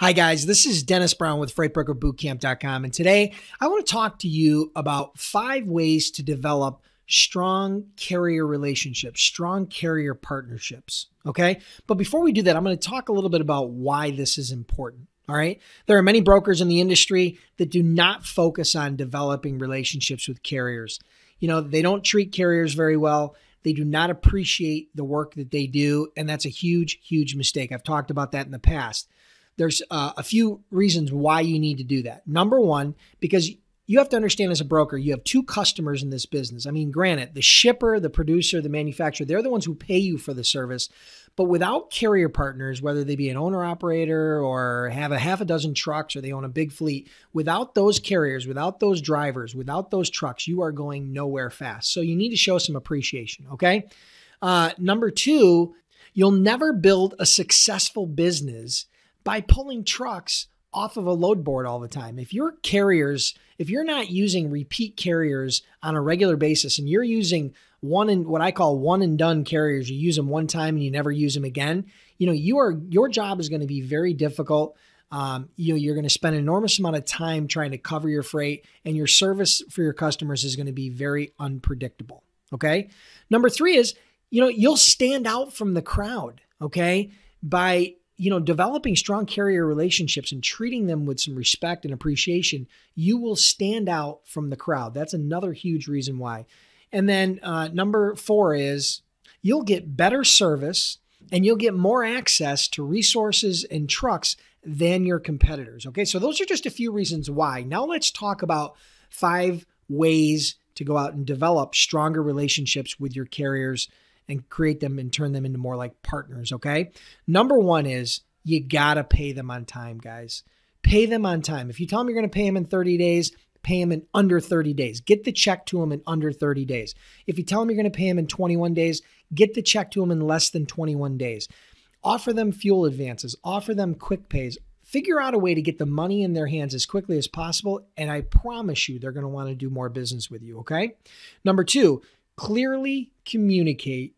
Hi guys, this is Dennis Brown with FreightBrokerBootcamp.com, and today I want to talk to you about 5 ways to develop strong carrier relationships, strong carrier partnerships, okay? But before we do that, I'm going to talk a little bit about why this is important, all right? There are many brokers in the industry that do not focus on developing relationships with carriers. You know, they don't treat carriers very well. They do not appreciate the work that they do, and that's a huge, huge mistake. I've talked about that in the past. There's a few reasons why you need to do that. Number one, because you have to understand as a broker, you have 2 customers in this business. I mean, granted, the shipper, the producer, the manufacturer, they're the ones who pay you for the service. But without carrier partners, whether they be an owner-operator or have a half a dozen trucks or they own a big fleet, without those carriers, without those drivers, without those trucks, you are going nowhere fast. So you need to show some appreciation, okay? Number 2, you'll never build a successful business by pulling trucks off of a load board all the time. If you're not using repeat carriers on a regular basis and you're using what I call one and done carriers, you use them one time and you never use them again, your job is going to be very difficult. You're going to spend an enormous amount of time trying to cover your freight, and your service for your customers is going to be very unpredictable. Okay. Number 3 is, you'll stand out from the crowd. Okay. By developing strong carrier relationships and treating them with some respect and appreciation, you will stand out from the crowd. That's another huge reason why. And then number 4 is you'll get better service and you'll get more access to resources and trucks than your competitors. Okay, so those are just a few reasons why. Now let's talk about 5 ways to go out and develop stronger relationships with your carriers and create them and turn them into more like partners, okay? Number 1 is you gotta pay them on time, guys. Pay them on time. If you tell them you're gonna pay them in 30 days, pay them in under 30 days. Get the check to them in under 30 days. If you tell them you're gonna pay them in 21 days, get the check to them in less than 21 days. Offer them fuel advances. Offer them quick pays. Figure out a way to get the money in their hands as quickly as possible, and I promise you they're gonna wanna do more business with you, okay? Number 2, clearly communicate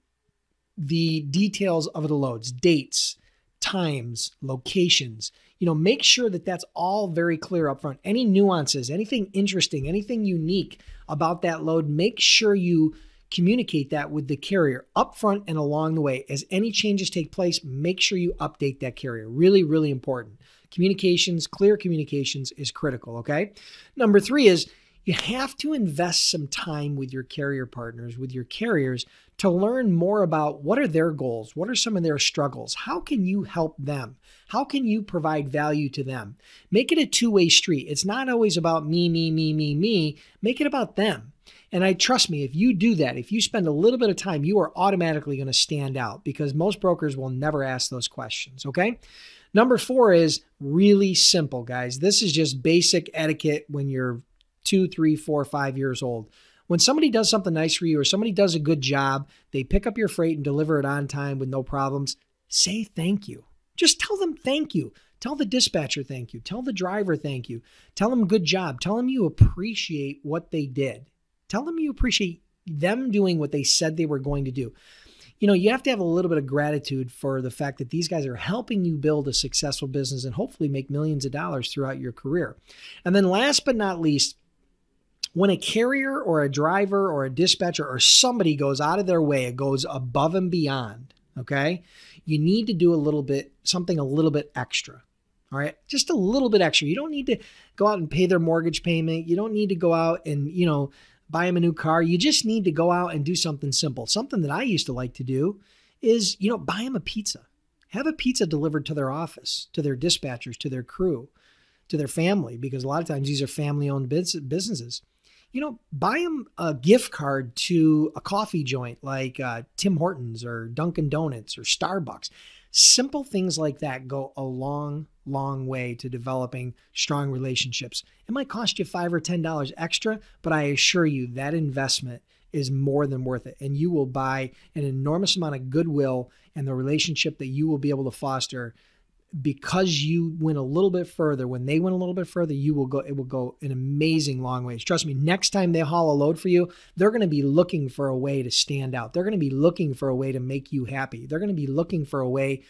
the details of the loads, dates, times, locations. Make sure that that's all very clear up front. Any nuances, anything interesting, anything unique about that load, make sure you communicate that with the carrier up front and along the way. As any changes take place, make sure you update that carrier. Really, really important. Communications, clear communications is critical, okay? Number 3 is you have to invest some time with your carrier partners, with your carriers, to learn more about what are their goals, what are some of their struggles, how can you help them, how can you provide value to them. Make it a 2-way street. It's not always about me, make it about them. And trust me, if you do that, if you spend a little bit of time, you are automatically going to stand out, because most brokers will never ask those questions, okay? Number 4 is really simple, guys. This is just basic etiquette when you're 2, 3, 4, 5 years old. When somebody does something nice for you or somebody does a good job, they pick up your freight and deliver it on time with no problems, say thank you. Just tell them thank you. Tell the dispatcher thank you. Tell the driver thank you. Tell them good job. Tell them you appreciate what they did. Tell them you appreciate them doing what they said they were going to do. You have to have a little bit of gratitude for the fact that these guys are helping you build a successful business and hopefully make millions of dollars throughout your career. And then last but not least, when a carrier or a driver or a dispatcher or somebody goes out of their way, it goes above and beyond, okay? You need to do something a little bit extra, all right? Just a little bit extra. You don't need to go out and pay their mortgage payment. You don't need to go out and, buy them a new car. You just need to go out and do something simple. Something that I used to like to do is, buy them a pizza. Have a pizza delivered to their office, to their dispatchers, to their crew, to their family, because a lot of times these are family-owned businesses. Buy them a gift card to a coffee joint like Tim Hortons or Dunkin' Donuts or Starbucks. Simple things like that go a long, long way to developing strong relationships. It might cost you $5 or $10 extra, but I assure you that investment is more than worth it. And you will buy an enormous amount of goodwill and the relationship that you will be able to foster because you went a little bit further. When they went a little bit further, it will go an amazing long ways. Trust me, next time they haul a load for you, they're going to be looking for a way to stand out. They're going to be looking for a way to make you happy. They're going to be looking for a way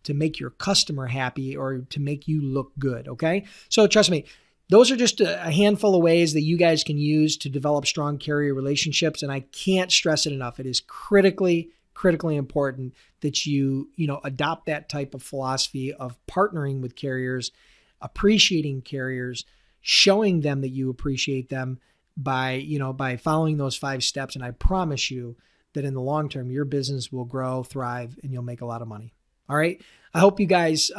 to make your customer happy or to make you look good, okay? So trust me, those are just a handful of ways that you guys can use to develop strong carrier relationships, and I can't stress it enough. It is critically important that you adopt that type of philosophy of partnering with carriers, appreciating carriers, showing them that you appreciate them by following those 5 steps. And I promise you that in the long term, your business will grow, thrive, and you'll make a lot of money. All right. I hope you guys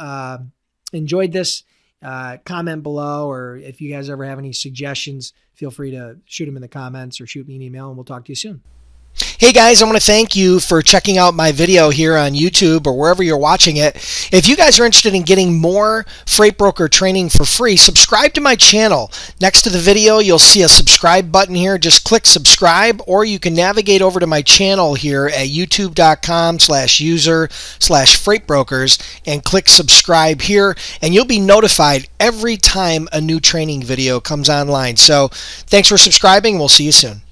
enjoyed this. Comment below, or if you guys ever have any suggestions, feel free to shoot them in the comments or shoot me an email, and we'll talk to you soon. Hey guys, I want to thank you for checking out my video here on YouTube or wherever you're watching it. If you guys are interested in getting more freight broker training for free, subscribe to my channel. Next to the video, you'll see a subscribe button here. Just click subscribe, or you can navigate over to my channel here at youtube.com/user/freightbrokers and click subscribe here, and you'll be notified every time a new training video comes online. So thanks for subscribing. We'll see you soon.